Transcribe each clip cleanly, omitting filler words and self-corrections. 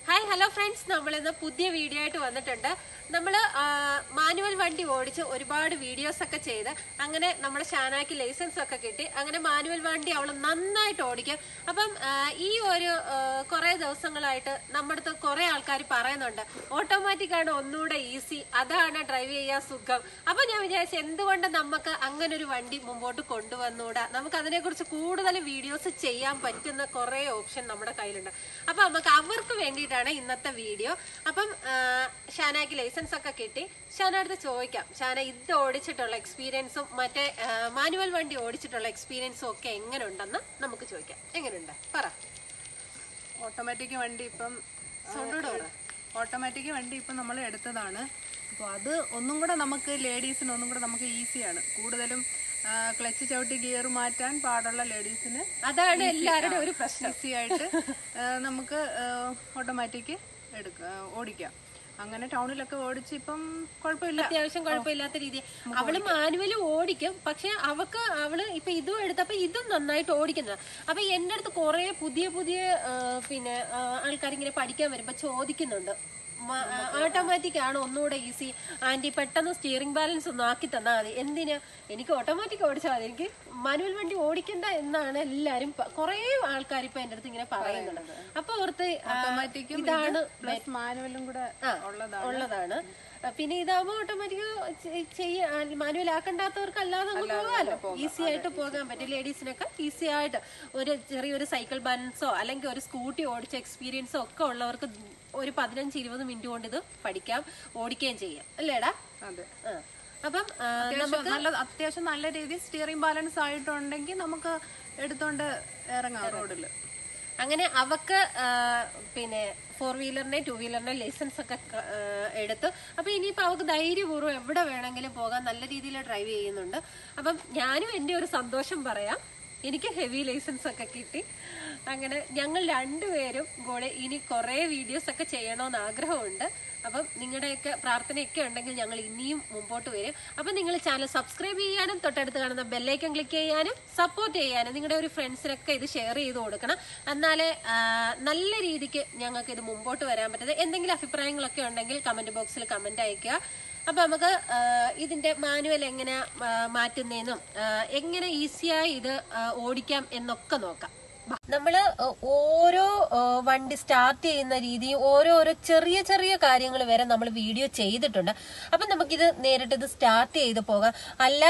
Hi hello friends, നമ്മളിന്ന് പുതിയ video ആയിട്ട് വന്നിട്ടുണ്ട്. നമ്മൾ മാനുവൽ വണ്ടി ഓടിച്ച് ഒരുപാട് വീഡിയോസ് ഒക്കെ ചെയ്ത് അങ്ങനെ നമ്മുടെ ഷാനാക്ക് ലൈസൻസ് ഒക്കെ കിട്ടി. അങ്ങനെ മാനുവൽ വണ്ടി അവൾ നന്നായിട്ട് ഓടിക്കും. അപ്പം ഈ ഒരു കുറെ ദിവസങ്ങളായിട്ട് നമ്മുടെ അടുത്ത് കുറെ ആൾക്കാർ പറയുന്നുണ്ട് ഓട്ടോമാറ്റിക് ആണ് ഒന്നുകൂടെ ഈസി, അതാണ് ഡ്രൈവ് ചെയ്യാൻ സുഖം. അപ്പൊ ഞാൻ വിചാരിച്ചു എന്തുകൊണ്ട് നമുക്ക് അങ്ങനെ ഒരു വണ്ടി മുമ്പോട്ട് കൊണ്ടുവന്നുകൂടാ, നമുക്ക് അതിനെക്കുറിച്ച് കൂടുതൽ വീഡിയോസ് ചെയ്യാൻ പറ്റുന്ന കുറെ ഓപ്ഷൻ നമ്മുടെ കയ്യിലുണ്ട്. അപ്പൊ നമുക്ക് അവർക്ക് വേണ്ടിയിട്ടാണ് ഇന്നത്തെ വീഡിയോ. അപ്പം ഷാനയ്ക്ക് ലൈസൻസ് ഒക്കെ കിട്ടി. ഷാന അടുത്ത് ചോദിക്കാം, ഷാന ഇത് ഓടിച്ചിട്ടുള്ള എക്സ്പീരിയൻസും മറ്റേ മാനുവൽ വണ്ടി ഓടിച്ചിട്ടുള്ള എക്സ്പീരിയൻസും ഒക്കെ എങ്ങനെയുണ്ടെന്ന് നമുക്ക് ചോദിക്കാം. എങ്ങനെയുണ്ട് പറ. ഓട്ടോമാറ്റിക് വണ്ടി ഇപ്പം നമ്മൾ എടുത്തതാണ്. അപ്പോൾ അത് ഒന്നും കൂടെ നമുക്ക് ലേഡീസിന് ഒന്നും കൂടെ നമുക്ക് ഈസിയാണ്. കൂടുതലും ക്ലച്ച് ചവിട്ടി ഗിയർ മാറ്റാൻ പാടുള്ള ലേഡീസിന് അതാണ് എല്ലാവരുടെയും ഒരു പ്രശ്നം. ഈസി ആയിട്ട് നമുക്ക് ഓട്ടോമാറ്റിക് ഓടിക്കാം. അങ്ങനെ ടൗണിലൊക്കെ ഓടിച്ച് ഇപ്പം കുഴപ്പമില്ല, അത്യാവശ്യം കുഴപ്പമില്ലാത്ത രീതി. അവള് മാനുവല് ഓടിക്കും, പക്ഷെ അവള് ഇപ്പൊ ഇതും എടുത്തപ്പോ ഇതും നന്നായിട്ട് ഓടിക്കുന്നത്. അപ്പൊ എന്റെ അടുത്ത് കുറെ പുതിയ പിന്നെ ആൾക്കാരിങ്ങനെ പഠിക്കാൻ വരുമ്പോ ചോദിക്കുന്നുണ്ട്, ഓട്ടോമാറ്റിക് ആണ് ഒന്നുകൂടെ ഈസി ആന്റി, പെട്ടെന്ന് സ്റ്റിയറിംഗ് ബാലൻസ് ഒന്ന് ആക്കി തന്നാൽ മതി. എന്തിനാ, എനിക്ക് ഓട്ടോമാറ്റിക് ഓടിച്ചാൽ മതി, എനിക്ക് മാനുവൽ വണ്ടി ഓടിക്കണ്ട എന്നാണ് എല്ലാരും കുറെ ആൾക്കാർ ഇപ്പൊ എന്റെ അടുത്ത് ഇങ്ങനെ പറയുന്നുണ്ട്. അപ്പൊ ഓർത്ത് ഓട്ടോമാറ്റിക്കും ഇതാണ് മാനുവലും കൂടെ ഉള്ളതാണ്. പിന്നെ ഇതാവുമ്പോ ഓട്ടോമാറ്റിക് ചെയ്യാൻ മാനുവൽ ആക്കണ്ടാത്തവർക്ക് അല്ലാതെ പോകാമല്ലോ, ഈസി ആയിട്ട് പോകാൻ പറ്റും. ലേഡീസിനൊക്കെ ഈസി ആയിട്ട് ഒരു ചെറിയൊരു സൈക്കിൾ ബാലൻസോ അല്ലെങ്കിൽ ഒരു സ്കൂട്ടി ഓടിച്ച എക്സ്പീരിയൻസോ ഒക്കെ ഉള്ളവർക്ക് ഒരു 15-20 മിനിറ്റ് കൊണ്ട് ഇത് പഠിക്കാം, ഓടിക്കുകയും ചെയ്യാം, അല്ലേടാ? അതെ. അപ്പം അത്യാവശ്യം നല്ല രീതിയിൽ സ്റ്റിയറിംഗ് ബാലൻസ് ആയിട്ടുണ്ടെങ്കിൽ നമുക്ക് എടുത്തോണ്ട് ഇറങ്ങാം റോഡില്. അങ്ങനെ അവക്ക് പിന്നെ 4 വീലറിന്റെ 2 വീലറിന്റെ ലൈസൻസ് ഒക്കെ എടുത്തു. അപ്പൊ ഇനിയിപ്പോ അവക്ക് ധൈര്യപൂർവ്വം എവിടെ വേണമെങ്കിലും പോകാൻ നല്ല രീതിയിൽ ഡ്രൈവ് ചെയ്യുന്നുണ്ട്. അപ്പം ഞാനും എന്റെ ഒരു സന്തോഷം പറയാം, എനിക്ക് ഹെവി ലൈസൻസ് ഒക്കെ കിട്ടി. അങ്ങനെ ഞങ്ങൾ രണ്ടുപേരും കൂടെ ഇനി കുറെ വീഡിയോസ് ഒക്കെ ചെയ്യണമെന്ന് ആഗ്രഹമുണ്ട്. അപ്പം നിങ്ങളുടെയൊക്കെ പ്രാർത്ഥനയൊക്കെ ഉണ്ടെങ്കിൽ ഞങ്ങൾ ഇനിയും മുമ്പോട്ട് വരും. അപ്പം നിങ്ങൾ ചാനൽ സബ്സ്ക്രൈബ് ചെയ്യാനും തൊട്ടടുത്ത് കാണുന്ന ബെല്ലൈക്കൺ ക്ലിക്ക് ചെയ്യാനും സപ്പോർട്ട് ചെയ്യാനും നിങ്ങളുടെ ഒരു ഫ്രണ്ട്സിനൊക്കെ ഇത് ഷെയർ ചെയ്ത് കൊടുക്കണം. എന്നാലേ നല്ല രീതിക്ക് ഞങ്ങൾക്ക് ഇത് മുമ്പോട്ട് വരാൻ പറ്റുന്നത്. എന്തെങ്കിലും അഭിപ്രായങ്ങളൊക്കെ ഉണ്ടെങ്കിൽ കമന്റ് ബോക്സിൽ കമന്റ് അയക്കുക. അപ്പൊ നമുക്ക് ഇതിന്റെ മാനുവൽ എങ്ങനെ മാറ്റുന്നതെന്നും എങ്ങനെ ഈസിയായി ഇത് ഓടിക്കാം എന്നൊക്കെ നോക്കാം. നമ്മള് ഓരോ വണ്ടി സ്റ്റാർട്ട് ചെയ്യുന്ന രീതിയും ഓരോരോ ചെറിയ ചെറിയ കാര്യങ്ങൾ വരെ നമ്മൾ വീഡിയോ ചെയ്തിട്ടുണ്ട്. അപ്പൊ നമുക്കിത് നേരിട്ട് ഇത് സ്റ്റാർട്ട് ചെയ്ത് പോകാം. അല്ല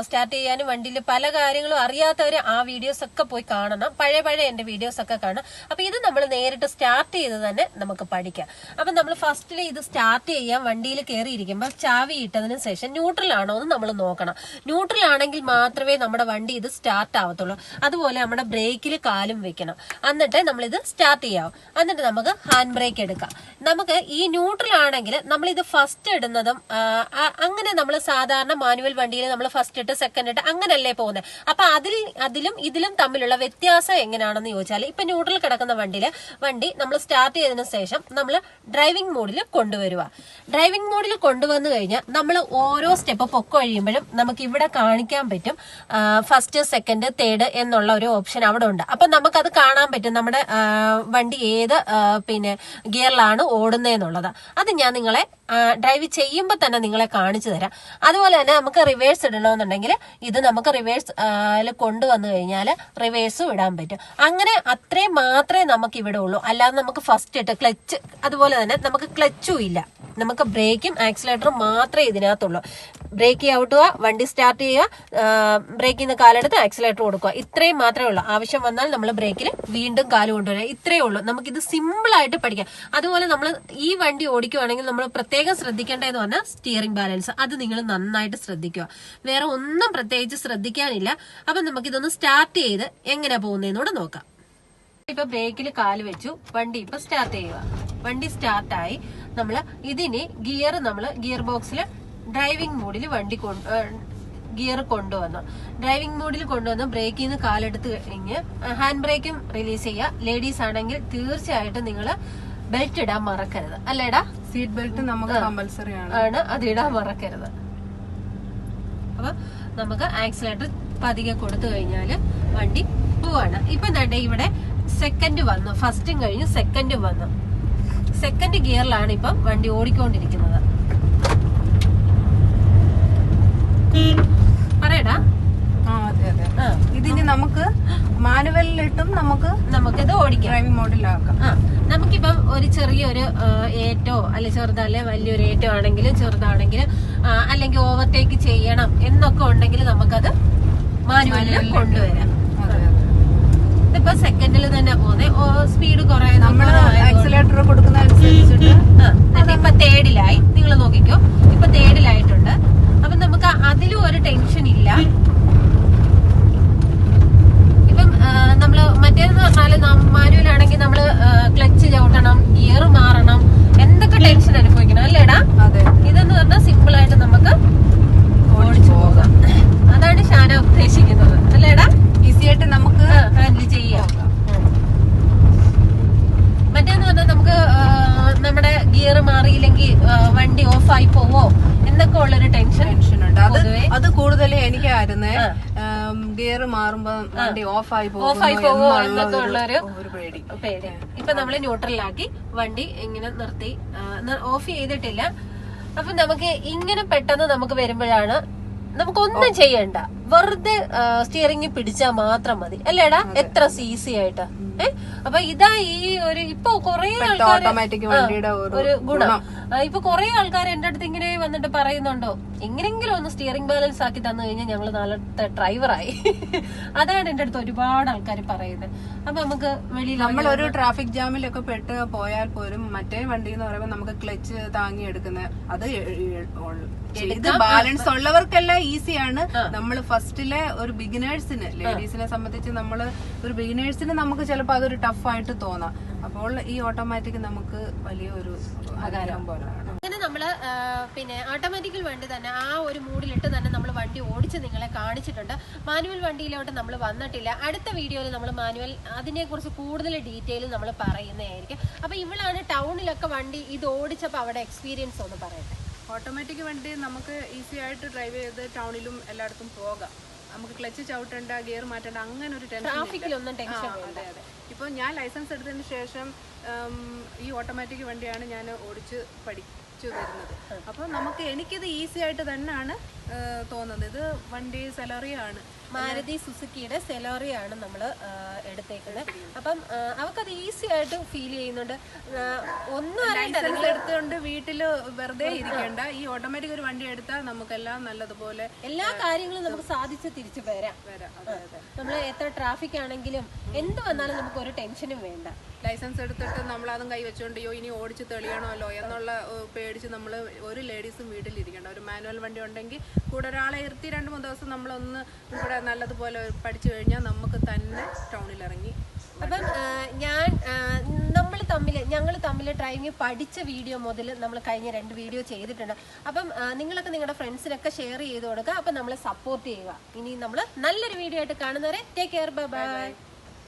സ്റ്റാർട്ട് ചെയ്യാനും വണ്ടിയിൽ പല കാര്യങ്ങളും അറിയാത്തവര് ആ വീഡിയോസ് ഒക്കെ പോയി കാണണം, പഴയ എന്റെ വീഡിയോസ് ഒക്കെ കാണാം. അപ്പൊ ഇത് നമ്മൾ നേരിട്ട് സ്റ്റാർട്ട് ചെയ്ത് തന്നെ നമുക്ക് പഠിക്കാം. അപ്പൊ നമ്മൾ ഫസ്റ്റില് ഇത് സ്റ്റാർട്ട് ചെയ്യാൻ വണ്ടിയിൽ കയറിയിരിക്കുമ്പോൾ ചാവി ഇട്ടതിന് ശേഷം ന്യൂട്രൽ ആണോ എന്ന് നമ്മൾ നോക്കണം. ന്യൂട്രൽ ആണെങ്കിൽ മാത്രമേ നമ്മുടെ വണ്ടി ഇത് സ്റ്റാർട്ട് ആവത്തുള്ളൂ. അതുപോലെ നമ്മുടെ ബ്രേക്കിൽ കാലും വെക്കണം, എന്നിട്ട് നമ്മൾ ഇത് സ്റ്റാർട്ട് ചെയ്യാം. എന്നിട്ട് നമുക്ക് ഹാൻഡ് ബ്രേക്ക് എടുക്കാം. നമുക്ക് ഈ ന്യൂട്രൽ ആണെങ്കിൽ നമ്മൾ ഇത് ഫസ്റ്റ് ഇടുന്നതും അങ്ങനെ നമ്മൾ സാധാരണ മാനുവൽ വണ്ടിയിൽ നമ്മൾ ഫസ്റ്റ് ഇട്ട് സെക്കൻഡ് ഇട്ട് അങ്ങനല്ലേ പോകുന്നത്. അപ്പൊ അതിലും ഇതിലും തമ്മിലുള്ള വ്യത്യാസം എങ്ങനെയാണെന്ന് ചോദിച്ചാൽ, ഇപ്പൊ ന്യൂട്രൽ കിടക്കുന്ന വണ്ടി നമ്മൾ സ്റ്റാർട്ട് ചെയ്തതിനു ശേഷം നമ്മൾ ഡ്രൈവിംഗ് മോഡിൽ കൊണ്ടുവരിക. ഡ്രൈവിംഗ് മോഡിൽ കൊണ്ടുവന്നു കഴിഞ്ഞാൽ നമ്മൾ ഓരോ സ്റ്റെപ്പ് പൊക്ക കഴിയുമ്പോഴും നമുക്ക് ഇവിടെ കാണിക്കാൻ പറ്റും ഫസ്റ്റ് സെക്കൻഡ് തേർഡ് എന്നുള്ള ഒരു ഓപ്ഷൻ അവിടെ ഉണ്ട്. അപ്പൊ നമുക്കത് കാണാൻ പറ്റും നമ്മുടെ വണ്ടി ഏത് പിന്നെ ഗിയറിലാണ് ഓടുന്നതെന്നുള്ളത്. അത് ഞാൻ നിങ്ങളെ ഡ്രൈവ് ചെയ്യുമ്പോൾ തന്നെ നിങ്ങളെ കാണിച്ചു തരാം. അതുപോലെ തന്നെ നമുക്ക് റിവേഴ്സ് ഇടണമെന്നുണ്ടെങ്കിൽ ഇത് നമുക്ക് റിവേഴ്സ് കൊണ്ടുവന്നു കഴിഞ്ഞാൽ റിവേഴ്സും ഇടാൻ പറ്റും. അങ്ങനെ അത്രയും മാത്രമേ നമുക്ക് ഇവിടെ ഉള്ളൂ. അല്ലാതെ നമുക്ക് ഫസ്റ്റ് ഇട്ട് ക്ലച്ച്, അതുപോലെ തന്നെ നമുക്ക് ക്ലച്ചും ഇല്ല, നമുക്ക് ബ്രേക്കും ആക്സിലേറ്ററും മാത്രമേ ഇതിനകത്തുള്ളൂ. ബ്രേക്ക് ഔട്ടുക, വണ്ടി സ്റ്റാർട്ട് ചെയ്യുക, ബ്രേക്കിൽ നിന്ന് കാലെടുത്ത് ആക്സിലേറ്റർ കൊടുക്കുക, ഇത്രയും മാത്രമേ ഉള്ളൂ. ആവശ്യം വന്നാൽ നമ്മൾ ബ്രേക്കിൽ വീണ്ടും കാല് കൊണ്ടുവരിക, ഇത്രയേ ഉള്ളൂ. നമുക്കിത് സിമ്പിൾ ആയിട്ട് പഠിക്കാം. അതുപോലെ നമ്മൾ ഈ വണ്ടി ഓടിക്കുവാണെങ്കിൽ നമ്മൾ പ്രത്യേകം ശ്രദ്ധിക്കേണ്ടതെന്ന് പറഞ്ഞാൽ സ്റ്റിയറിംഗ് ബാലൻസ്, അത് നിങ്ങൾ നന്നായിട്ട് ശ്രദ്ധിക്കുക. വേറെ ഒന്നും പ്രത്യേകിച്ച് ശ്രദ്ധിക്കാനില്ല. അപ്പൊ നമുക്കിതൊന്ന് സ്റ്റാർട്ട് ചെയ്ത് എങ്ങനെ പോകുന്നതെന്നൂടെ നോക്കാം. ഇപ്പൊ ബ്രേക്കിൽ കാല് വെച്ചു, വണ്ടി ഇപ്പൊ സ്റ്റാർട്ട് ചെയ്യുക. വണ്ടി സ്റ്റാർട്ടായി. നമ്മള് ഇതിന് ഗിയർ ബോക്സിൽ ഡ്രൈവിംഗ് മോഡിൽ വണ്ടി ഗിയർ കൊണ്ടുവന്നു. ഡ്രൈവിംഗ് മോഡിൽ കൊണ്ടുവന്ന് ബ്രേക്കിൽ നിന്ന് കാലെടുത്ത് കഴിഞ്ഞ് ഹാൻഡ് ബ്രേക്കും റിലീസ് ചെയ്യുക. ലേഡീസ് ആണെങ്കിൽ തീർച്ചയായിട്ടും നിങ്ങൾ ബെൽറ്റ് ഇടാൻ മറക്കരുത്, അല്ലേടാ? സീറ്റ് ബെൽറ്റ് നമുക്ക് കമ്പൽസറി ആണ്, അത് ഇടാൻ മറക്കരുത്. അപ്പൊ നമുക്ക് ആക്സിലേറ്റർ പതിയെ കൊടുത്തു കഴിഞ്ഞാല് വണ്ടി പോവാണ്. ഇപ്പൊ ഇവിടെ സെക്കൻഡ് വന്നു, ഫസ്റ്റും കഴിഞ്ഞ് സെക്കൻഡും വന്നു. സെക്കൻഡ് ഗിയറിലാണ് ഇപ്പം വണ്ടി ഓടിക്കൊണ്ടിരിക്കുന്നത്. പറയടാ. ഇതിന് നമുക്ക് മാനുവലിലിട്ടും നമുക്കിത് ഓടിക്കാം, ഡ്രൈവിംഗ് മോഡിലാക്കാം. നമുക്കിപ്പം ഒരു ചെറിയൊരു ഏറ്റോ അല്ലെ ചെറുതല്ലേ വലിയൊരു ഏറ്റോ ആണെങ്കിലും ചെറുതാണെങ്കിലും അല്ലെങ്കിൽ ഓവർടേക്ക് ചെയ്യണം എന്നൊക്കെ ഉണ്ടെങ്കിൽ നമുക്കത് മാനുവലിൽ കൊണ്ടുവരാം. ഇതിപ്പോ സെക്കൻഡിൽ തന്നെ പോകുന്നത്, സ്പീഡ് കുറെ ആക്സിലേറ്റർ കൊടുക്കുന്ന അനുസരിച്ചിട്ട് ഇപ്പൊ തേർഡിലായി. നിങ്ങൾ നോക്കിക്കോ, ഇപ്പൊ തേർഡിലായിട്ടുണ്ട്. അപ്പൊ നമുക്ക് അതിലും ഒരു ടെൻഷൻ ഇല്ല. ഇപ്പം നമ്മള് മറ്റേന്ന് പറഞ്ഞാല് മാനുവലാണെങ്കിൽ നമ്മള് ക്ലച്ച് ചവിട്ടണം, ഗിയർ മാറണം, എന്തൊക്കെ ടെൻഷൻ അനുഭവിക്കണം അല്ലേടാ. ഇതെന്ന് പറഞ്ഞാൽ സിമ്പിൾ ആയിട്ട് നമുക്ക് ഓടിച്ചു പോകാം. അതാണ് ഷാന ഉദ്ദേശിക്കുന്നത് അല്ലേടാ. ഈസി ആയിട്ട് നമുക്ക് ഹാൻഡിൽ ചെയ്യാം. മറ്റേന്ന് പറഞ്ഞാൽ നമുക്ക് നമ്മുടെ ഗിയർ മാറിയില്ലെങ്കിൽ വണ്ടി ഓഫായി പോവോ എന്നൊക്കെ ഉള്ളൊരു ടെൻഷൻ ഉണ്ട്. അത് കൂടുതൽ എനിക്കായിരുന്നു. ഗിയർ മാറുമ്പോ വണ്ടി ഓഫായി പോവോ എന്നൊക്കെ ഉള്ളൊരു പേടി. ഇപ്പൊ നമ്മള് ന്യൂട്രലാക്കി വണ്ടി ഇങ്ങനെ നിർത്തി, ഓഫ് ചെയ്തിട്ടില്ല. അപ്പൊ നമുക്ക് ഇങ്ങനെ പെട്ടെന്ന് നമുക്ക് വരുമ്പോഴാണ് നമുക്കൊന്നും ചെയ്യണ്ട, വെറുതെ സ്റ്റിയറിംഗ് പിടിച്ചാൽ മാത്രം മതി അല്ലേടാ. എത്ര ഈസി ആയിട്ട്. അപ്പൊ ഇതാ ഈ ഒരു ഇപ്പൊ കൊറേ ആൾക്കാർ ഒരു ഗുണം. ഇപ്പൊ കൊറേ ആൾക്കാർ എന്റെ അടുത്ത് ഇങ്ങനെ വന്നിട്ട് പറയുന്നുണ്ടോ, എങ്ങനെങ്കിലും ഒന്ന് സ്റ്റിയറിംഗ് ബാലൻസ് ആക്കി തന്നു കഴിഞ്ഞാൽ ഞങ്ങള് നാളത്തെ ഡ്രൈവറായി. അതാണ് എന്റെ അടുത്ത് ഒരുപാട് ആൾക്കാർ പറയുന്നത്. അപ്പൊ നമുക്ക് വെളിയിൽ നമ്മളൊരു ട്രാഫിക് ജാമിലൊക്കെ പെട്ട് പോയാൽ പോലും മറ്റേ വണ്ടി എന്ന് പറയുമ്പോൾ നമുക്ക് ക്ലച്ച് താങ്ങി എടുക്കുന്ന അത് ബാലൻസ് ഉള്ളവർക്കെല്ലാം ഈസിയാണ്. നമ്മൾ ഫസ്റ്റിലെ ഒരു ബിഗിനേഴ്സിന്, ലേഡീസിനെ സംബന്ധിച്ച് നമ്മള് ഒരു ബിഗിനേഴ്സിന് നമുക്ക് ചിലപ്പോൾ അതൊരു ടഫായിട്ട് തോന്നാം. അപ്പോൾ ഈ ഓട്ടോമാറ്റിക് നമുക്ക് വലിയൊരു ആകാരം പോലെയാണ്. അങ്ങനെ നമ്മള് പിന്നെ ഓട്ടോമാറ്റിക്കൽ വണ്ടി തന്നെ ആ ഒരു മൂഡിലിട്ട് തന്നെ നമ്മൾ വണ്ടി ഓടിച്ച് നിങ്ങളെ കാണിച്ചിട്ടുണ്ട്. മാനുവൽ വണ്ടിയിലോട്ട് നമ്മൾ വന്നിട്ടില്ല. അടുത്ത വീഡിയോയിൽ നമ്മൾ മാനുവൽ അതിനെ കുറിച്ച് കൂടുതൽ ഡീറ്റെയിൽ നമ്മൾ പറയുന്നതായിരിക്കും. അപ്പൊ ഇവളാണ് ടൗണിലൊക്കെ വണ്ടി ഇത് ഓടിച്ചപ്പോ അവിടെ എക്സ്പീരിയൻസ് ഒന്ന് പറയട്ടെ. ഓട്ടോമാറ്റിക് വണ്ടി നമുക്ക് ഈസി ആയിട്ട് ഡ്രൈവ് ചെയ്ത് ടൗണിലും എല്ലായിടത്തും പോകാം. നമുക്ക് ക്ലച്ച് ചവിട്ടണ്ട, ഗിയർ മാറ്റണ്ട, അങ്ങനെ ഒരു ട്രാഫിക്കിലൊന്നും ടെൻഷൻ. അതെ. ഇപ്പൊ ഞാൻ ലൈസൻസ് എടുത്തതിന് ശേഷം ഈ ഓട്ടോമാറ്റിക് വണ്ടിയാണ് ഞാൻ ഓടിച്ച് പഠിച്ചു വരുന്നത്. അപ്പൊ എനിക്കിത് ഈസി ആയിട്ട് തന്നെയാണ് തോന്നുന്നത്. ഇത് വണ്ടി സെലറിയാണ്, മാരുതി സുസുക്കിയുടെ സെലോറിയാണ് നമ്മൾ എടുത്തേക്കുന്നത്. അപ്പം അവക്കത് ഈസി ആയിട്ട് ഫീൽ ചെയ്യുന്നുണ്ട്. ഒന്നും എടുത്തുകൊണ്ട് വീട്ടില് വെറുതെ ഇരിക്കണ്ട. ഈ ഓട്ടോമാറ്റിക് ഒരു വണ്ടി എടുത്താൽ നമുക്കെല്ലാം നല്ലതുപോലെ എല്ലാ കാര്യങ്ങളും നമുക്ക് സാധിച്ച് തിരിച്ചു വരാം. നമ്മൾ എത്ര ട്രാഫിക് ആണെങ്കിലും എന്ത് വന്നാലും നമുക്ക് ഒരു ടെൻഷനും വേണ്ട. ലൈസൻസ് എടുത്തിട്ട് നമ്മൾ അതും കൈവച്ചുകൊണ്ട് ഇനി ഓടിച്ച് തെളിയണമല്ലോ എന്നുള്ള പേടിച്ച് നമ്മൾ ഒരു ലേഡീസും വീട്ടിലിരിക്കേണ്ട. ഒരു മാനുവൽ വണ്ടി ഉണ്ടെങ്കിൽ കൂടെ ഒരാളെ ഇരുത്തി 2-3 ദിവസം നമ്മളൊന്ന് ഇവിടെ നല്ലതുപോലെ പഠിച്ചു കഴിഞ്ഞാൽ നമുക്ക് തന്നെ ടൗണിലിറങ്ങി. അപ്പം ഞങ്ങൾ തമ്മിൽ ഡ്രൈവിംഗ് പഠിച്ച വീഡിയോ മുതൽ നമ്മൾ കഴിഞ്ഞ 2 വീഡിയോ ചെയ്തിട്ടുണ്ട്. അപ്പം നിങ്ങളൊക്കെ നിങ്ങളുടെ ഫ്രണ്ട്സിനൊക്കെ ഷെയർ ചെയ്ത് കൊടുക്കുക. അപ്പം നമ്മളെ സപ്പോർട്ട് ചെയ്യുക. ഇനി നമ്മൾ നല്ലൊരു വീഡിയോ ആയിട്ട് കാണുന്നവരെ ടേക്ക് കെയർ, ബൈ ബൈ.